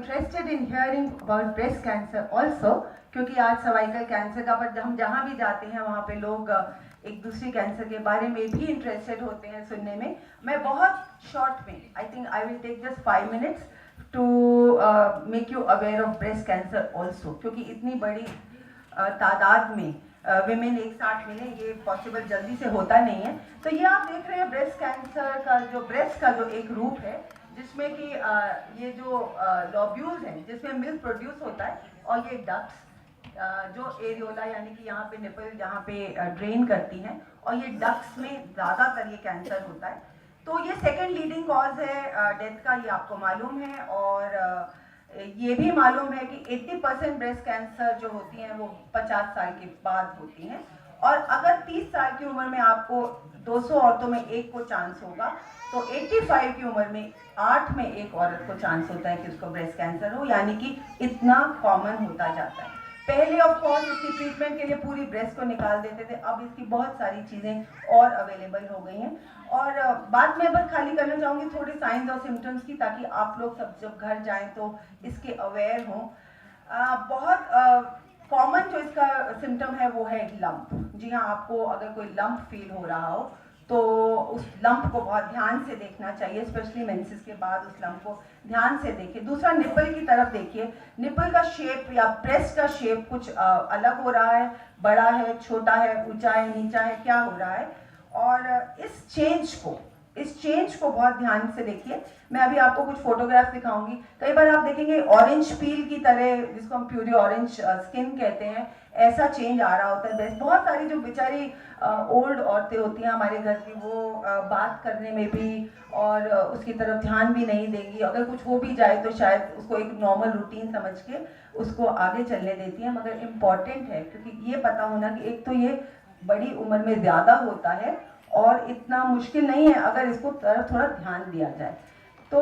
interested in hearing about breast cancer also, क्योंकि आज cervical cancer का, पर हम जहाँ भी जाते हैं वहाँ पे लोग एक दूसरे कैंसर के बारे में भी इंटरेस्टेड होते हैं सुनने में। मैं बहुत शॉर्ट में, I think I will take just 5 minutes to make you aware of breast cancer also, क्योंकि इतनी बड़ी तादाद में विमेन एक साथ मिले ये पॉसिबल जल्दी से होता नहीं है। तो ये आप देख रहे हैं ब्रेस्ट कैंसर का जो ब्रेस्ट का जो एक रूप है, जिसमें कि ये जो लॉब्यूल्स हैं जिसमें मिल्क प्रोड्यूस होता है, और ये डक्ट्स जो एरियोला यानी कि यहाँ पे निपल जहाँ पे ड्रेन करती हैं, और ये डक्ट्स में ज़्यादातर ये कैंसर होता है। तो ये सेकेंड लीडिंग कॉज है डेथ का, ये आपको मालूम है। और ये भी मालूम है कि 80% ब्रेस्ट कैंसर जो होती हैं वो 50 साल के बाद होती हैं, और अगर 30 साल की उम्र में आपको 200 औरतों में एक को चांस होगा, तो 85 की उम्र में 8 में एक औरत को चांस होता है कि उसको ब्रेस्ट कैंसर हो, यानी कि इतना कॉमन होता जाता है। पहले ऑफ कोर्स इसकी ट्रीटमेंट के लिए पूरी ब्रेस्ट को निकाल देते थे, अब इसकी बहुत सारी चीज़ें और अवेलेबल हो गई हैं। और बात मैं बस खाली करना चाहूँगी थोड़ी साइंस और सिम्टम्स की, ताकि आप लोग सब जब घर जाएं तो इसके अवेयर हों। बहुत कॉमन जो इसका सिम्टम है वो है लंप। जी हाँ, आपको अगर कोई लंप फील हो रहा हो तो उस लंप को बहुत ध्यान से देखना चाहिए, स्पेशली मेंसेस के बाद उस लंप को ध्यान से देखिए। दूसरा, निपल की तरफ देखिए, निपल का शेप या ब्रेस्ट का शेप कुछ अलग हो रहा है, बड़ा है, छोटा है, ऊंचा है, नीचा है, क्या हो रहा है। और इस चेंज को बहुत ध्यान से देखिए। मैं अभी आपको कुछ फोटोग्राफ दिखाऊंगी। कई बार आप देखेंगे ऑरेंज पील की तरह, जिसको हम प्यूरी ऑरेंज स्किन कहते हैं, ऐसा चेंज आ रहा होता है। बेस्ट बहुत सारी जो बेचारी ओल्ड औरतें होती हैं हमारे घर की, वो बात करने में भी और उसकी तरफ ध्यान भी नहीं देंगी। अगर कुछ हो भी जाए तो शायद उसको एक नॉर्मल रूटीन समझ के उसको आगे चलने देती हैं। मगर इम्पॉर्टेंट है, क्योंकि ये पता होना कि एक तो ये बड़ी उम्र में ज़्यादा होता है और इतना मुश्किल नहीं है अगर इसको तरफ थोड़ा ध्यान दिया जाए। तो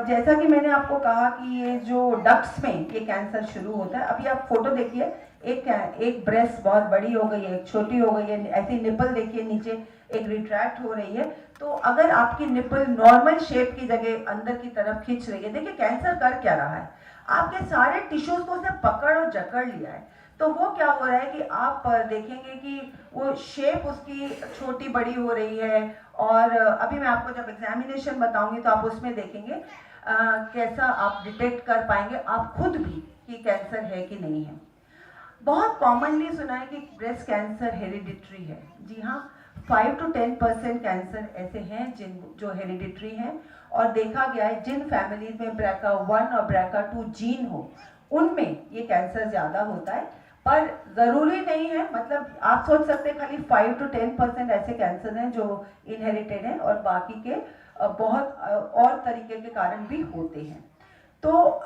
जैसा कि मैंने आपको कहा कि ये जो डक्ट्स में ये कैंसर शुरू होता है। अभी आप फोटो देखिए, एक ब्रेस्ट बहुत बड़ी हो गई है, एक छोटी हो गई है, ऐसी निपल देखिए नीचे एक रिट्रैक्ट हो रही है। तो अगर आपकी निपल नॉर्मल शेप की जगह अंदर की तरफ खींच रही है, देखिए कैंसर कर क्या रहा है, आपके सारे टिश्यूज को उसने पकड़ और जकड़ लिया है। तो वो क्या हो रहा है कि आप देखेंगे कि वो शेप उसकी छोटी बड़ी हो रही है। और अभी मैं आपको जब एग्जामिनेशन बताऊंगी तो आप उसमें देखेंगे कैसा आप डिटेक्ट कर पाएंगे आप खुद भी कि कैंसर है कि नहीं है। बहुत कॉमनली सुना है कि ब्रेस्ट कैंसर हेरिडिटरी है। जी हाँ, 5 to 10% कैंसर ऐसे हैं जो हेरिडिटरी हैं, और देखा गया है जिन फैमिलीज में BRCA1 और BRCA2 जीन हो उनमें ये कैंसर ज़्यादा होता है। पर ज़रूरी नहीं है, मतलब आप सोच सकते हैं खाली 5 to 10% ऐसे कैंसर हैं जो इनहेरिटेड हैं, और बाकी के बहुत और तरीके के कारण भी होते हैं। तो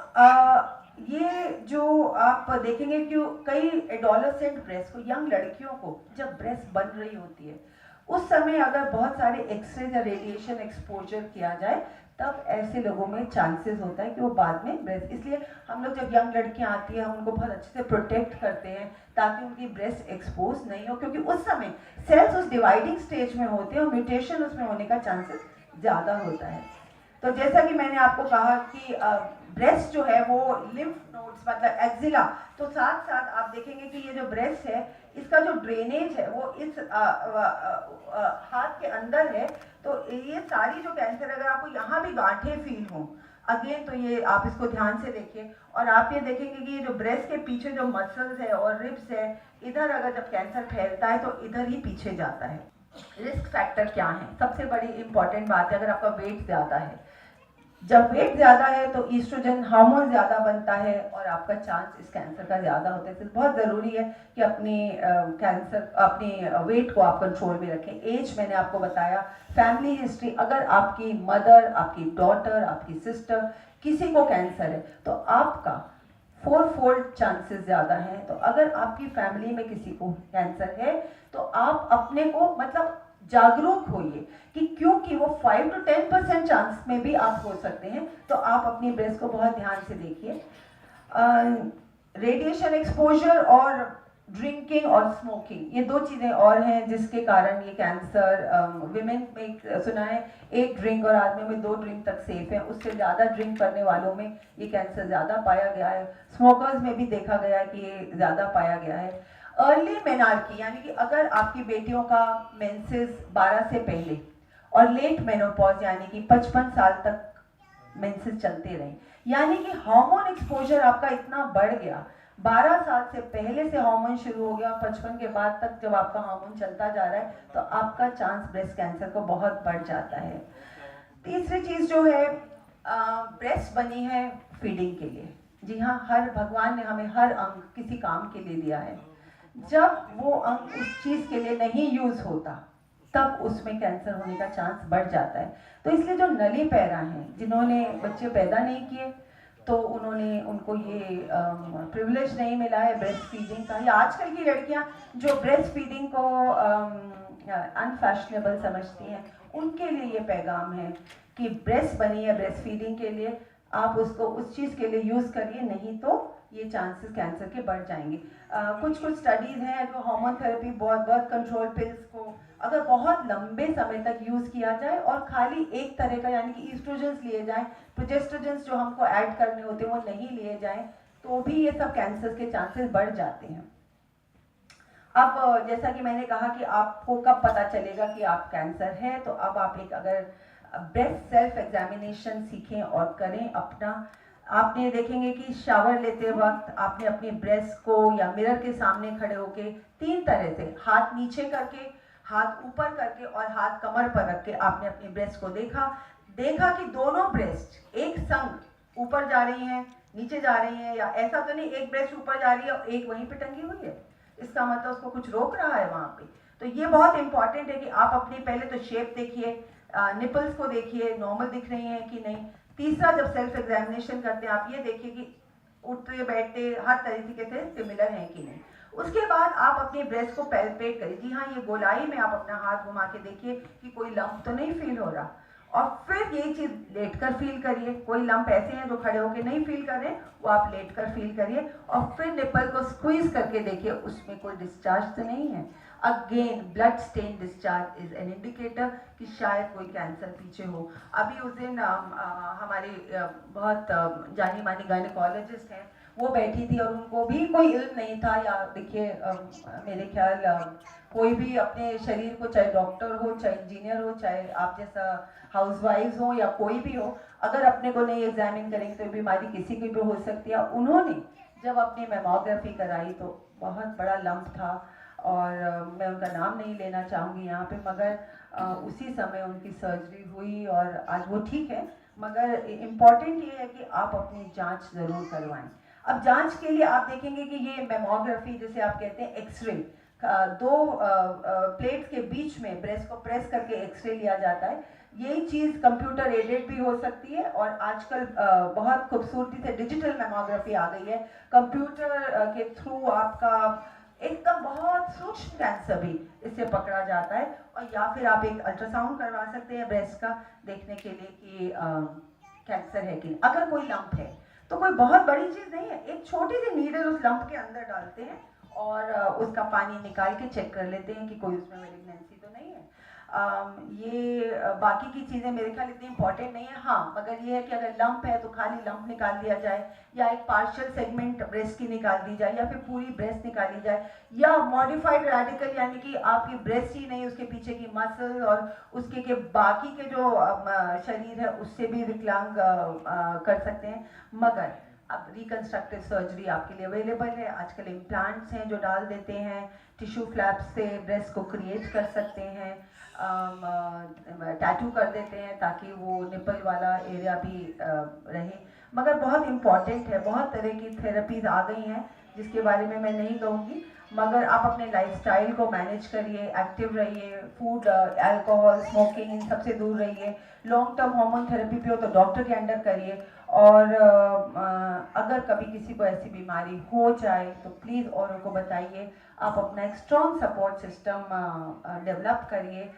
ये जो आप देखेंगे कि कई एडोलेसेंट ब्रेस्ट को, यंग लड़कियों को जब ब्रेस्ट बन रही होती है उस समय अगर बहुत सारे एक्सरे या रेडिएशन एक्सपोजर किया जाए, तब ऐसे लोगों में चांसेस होता है कि वो बाद में ब्रेस्ट, इसलिए हम लोग जब यंग लड़कियां आती हैं हम उनको बहुत अच्छे से प्रोटेक्ट करते हैं ताकि उनकी ब्रेस्ट एक्सपोज नहीं हो, क्योंकि उस समय सेल्स उस डिवाइडिंग स्टेज में होते हैं और म्यूटेशन उसमें होने का चांसेस ज़्यादा होता है। तो जैसा कि मैंने आपको कहा कि ब्रेस्ट जो है वो लिम्फ नोड्स मतलब एक्जिला, तो साथ साथ आप देखेंगे कि ये जो ब्रेस्ट है इसका जो ड्रेनेज है वो इस हाथ के अंदर है। तो ये सारी जो कैंसर, अगर आपको यहाँ भी गांठें फील हों अगेन, तो ये आप इसको ध्यान से देखिए। और आप ये देखेंगे कि ये जो ब्रेस्ट के पीछे जो मसल्स है और रिब्स है, इधर अगर जब कैंसर फैलता है तो इधर ही पीछे जाता है। रिस्क फैक्टर क्या है? सबसे बड़ी इंपॉर्टेंट बात है, अगर आपका वेट ज़्यादा है, जब वेट ज़्यादा है तो ईस्ट्रोजन हार्मोन ज़्यादा बनता है और आपका चांस इस कैंसर का ज़्यादा होता है। तो बहुत ज़रूरी है कि अपनी वेट को आप कंट्रोल में रखें। एज मैंने आपको बताया, फैमिली हिस्ट्री, अगर आपकी मदर, आपकी डॉटर, आपकी सिस्टर किसी को कैंसर है तो आपका 4-fold चांसेस ज़्यादा हैं। तो अगर आपकी फैमिली में किसी को कैंसर है तो आप अपने को मतलब जागरूक होइए कि क्योंकि वो 5 to 10% चांस में भी आप हो सकते हैं। तो आप अपनी ब्रेस्ट को बहुत ध्यान से देखिए। रेडिएशन एक्सपोजर और ड्रिंकिंग और स्मोकिंग, ये दो चीज़ें और हैं जिसके कारण ये कैंसर विमेन में सुना है 1 ड्रिंक और आदमियों में 2 ड्रिंक तक सेफ है, उससे ज़्यादा ड्रिंक करने वालों में ये कैंसर ज़्यादा पाया गया है। स्मोकर्स में भी देखा गया है कि ये ज़्यादा पाया गया है। अर्ली मेनार्की यानी कि अगर आपकी बेटियों का मेंसेस 12 से पहले और लेट मेनोपॉज यानी कि 55 साल तक मेंसेस चलते रहे, यानी कि हार्मोन एक्सपोजर आपका इतना बढ़ गया, 12 साल से पहले से हार्मोन शुरू हो गया और 55 के बाद तक जब आपका हार्मोन चलता जा रहा है तो आपका चांस ब्रेस्ट कैंसर को बहुत बढ़ जाता है। तीसरी चीज़ जो है, ब्रेस्ट बनी है फीडिंग के लिए। जी हाँ, हर भगवान ने हमें हर अंग किसी काम के लिए दिया है। जब वो अंग उस चीज़ के लिए नहीं यूज़ होता तब उसमें कैंसर होने का चांस बढ़ जाता है। तो इसलिए जो नली पैरा हैं जिन्होंने बच्चे पैदा नहीं किए तो उन्होंने उनको ये प्रिविलेज नहीं मिला है ब्रेस्ट फीडिंग का, या आजकल की लड़कियां जो ब्रेस्ट फीडिंग को अनफैशनेबल समझती हैं उनके लिए ये पैगाम है कि ब्रेस्ट बनी है ब्रेस्ट फीडिंग के लिए, आप उसको उस चीज़ के लिए यूज़ करिए, नहीं तो ये चांसेस कैंसर के बढ़ जाएंगे। कुछ स्टडीज़ हैं जो हार्मोन थेरेपी बहुत कंट्रोल पिल्स को अगर बहुत लंबे समय तक यूज़ किया जाए और खाली एक तरह का यानी कि ईस्ट्रोजेंस लिए जाएं, प्रोजेस्ट्रोजेंस जो हमको ऐड करने होते हैं वो नहीं लिए जाएं, तो भी ये सब कैंसर के चांसेस बढ़ जाते हैं। अब जैसा कि मैंने कहा कि आपको कब पता चलेगा कि आप कैंसर है, तो अब आप एक अगर ब्रेस्ट सेल्फ एग्जामिनेशन सीखें और करें अपना, आपने देखेंगे कि शावर लेते वक्त आपने अपने ब्रेस्ट को या मिरर के सामने खड़े होके 3 तरह से, हाथ नीचे करके, हाथ ऊपर करके और हाथ कमर पर रख के आपने अपनी ब्रेस्ट को देखा कि दोनों ब्रेस्ट एक संग ऊपर जा रही हैं, नीचे जा रही हैं, या ऐसा तो नहीं एक ब्रेस्ट ऊपर जा रही है और एक वहीं पे टंगी हुई है, इसका मतलब उसको कुछ रोक रहा है वहाँ पे। तो ये बहुत इंपॉर्टेंट है कि आप अपनी पहले तो शेप देखिए, निपल्स को देखिए नॉर्मल दिख रही हैं कि नहीं। तीसरा, जब सेल्फ एग्जामिनेशन करते हैं आप ये देखिए कि उठते बैठते हर तरीके से सिमिलर हैं कि नहीं। उसके बाद आप अपने ब्रेस्ट को पैल्पेट करिए, जी हाँ, ये गोलाई में आप अपना हाथ घुमा के देखिए कि कोई लंप तो नहीं फील हो रहा, और फिर ये चीज़ लेटकर फील करिए। कोई लंप ऐसे हैं जो खड़े होकर नहीं फील कर रहे, वो आप लेटकर फील करिए, और फिर निपल को स्क्वीज करके देखिए उसमें कोई डिस्चार्ज तो नहीं है। Again blood stain discharge is an indicator कि शायद कोई कैंसर पीछे हो। अभी उस दिन हमारे बहुत जानी मानी गायनेकोलॉजिस्ट हैं, वो बैठी थी और उनको भी कोई इल्म नहीं था, या देखिए मेरे ख्याल कोई भी अपने शरीर को, चाहे डॉक्टर हो, चाहे इंजीनियर हो, चाहे आप जैसा हाउसवाइफ हो या कोई भी हो, अगर अपने को नहीं एग्जामिन करेंगे तो बीमारी किसी की भी हो सकती है। उन्होंने जब अपनी मेमोग्राफी कराई तो बहुत बड़ा लंप था, और मैं उनका नाम नहीं लेना चाहूँगी यहाँ पे, मगर उसी समय उनकी सर्जरी हुई और आज वो ठीक है। मगर इम्पॉर्टेंट ये है कि आप अपनी जांच ज़रूर करवाएं। अब जांच के लिए आप देखेंगे कि ये मेमोग्राफी जिसे आप कहते हैं एक्सरे, दो प्लेट्स के बीच में ब्रेस्ट को प्रेस करके एक्सरे लिया जाता है। यही चीज़ कंप्यूटर एडेड भी हो सकती है, और आजकल बहुत खूबसूरती से डिजिटल मेमोग्राफी आ गई है, कंप्यूटर के थ्रू आपका एकदम बहुत सूक्ष्म कैंसर भी इससे पकड़ा जाता है। और या फिर आप एक अल्ट्रासाउंड करवा सकते हैं ब्रेस्ट का, देखने के लिए कि कैंसर है कि नहीं। अगर कोई लंप है तो कोई बहुत बड़ी चीज़ नहीं है, एक छोटी सी नीडल उस लंप के अंदर डालते हैं और उसका पानी निकाल के चेक कर लेते हैं कि कोई उसमें मेलिग्नेंसी तो नहीं है। ये बाकी की चीज़ें मेरे ख्याल इतनी इंपॉर्टेंट नहीं है। हाँ, मगर ये है कि अगर लंप है तो खाली लंप निकाल दिया जाए, या एक पार्शियल सेगमेंट ब्रेस्ट की निकाल दी जाए, या फिर पूरी ब्रेस्ट निकाली जाए, या मॉडिफाइड रेडिकल यानी कि आपकी ब्रेस्ट ही नहीं उसके पीछे की मसल और उसके के बाकी के जो शरीर है उससे भी विकलांग कर सकते हैं। मगर अब रिकंस्ट्रक्टिव सर्जरी आपके लिए अवेलेबल है, आजकल इम्प्लांट्स हैं जो डाल देते हैं, टिश्यू फ्लैप्स से ब्रेस्ट को क्रिएट कर सकते हैं, टैटू कर देते हैं ताकि वो निपल वाला एरिया भी रहे। मगर बहुत इम्पॉर्टेंट है, बहुत तरह की थेरेपीज आ गई हैं जिसके बारे में मैं नहीं कहूँगी, मगर आप अपने लाइफस्टाइल को मैनेज करिए, एक्टिव रहिए, फूड, अल्कोहल, स्मोकिंग इन सबसे दूर रहिए, लॉन्ग टर्म हार्मोन थेरेपी पे हो तो डॉक्टर के अंडर करिए, और अगर कभी किसी को ऐसी बीमारी हो जाए तो प्लीज़ औरों को बताइए, आप अपना एक स्ट्रॉन्ग सपोर्ट सिस्टम डेवलप करिए।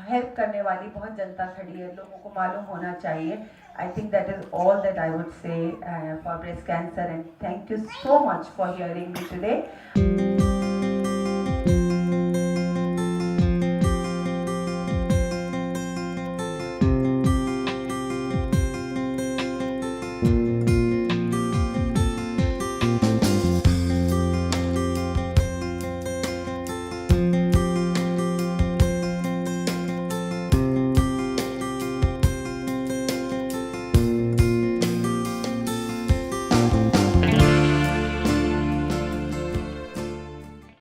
हेल्प करने वाली बहुत जनता खड़ी है, लोगों को मालूम होना चाहिए. I think that is all that I would say for breast cancer, and thank you so much for hearing me today.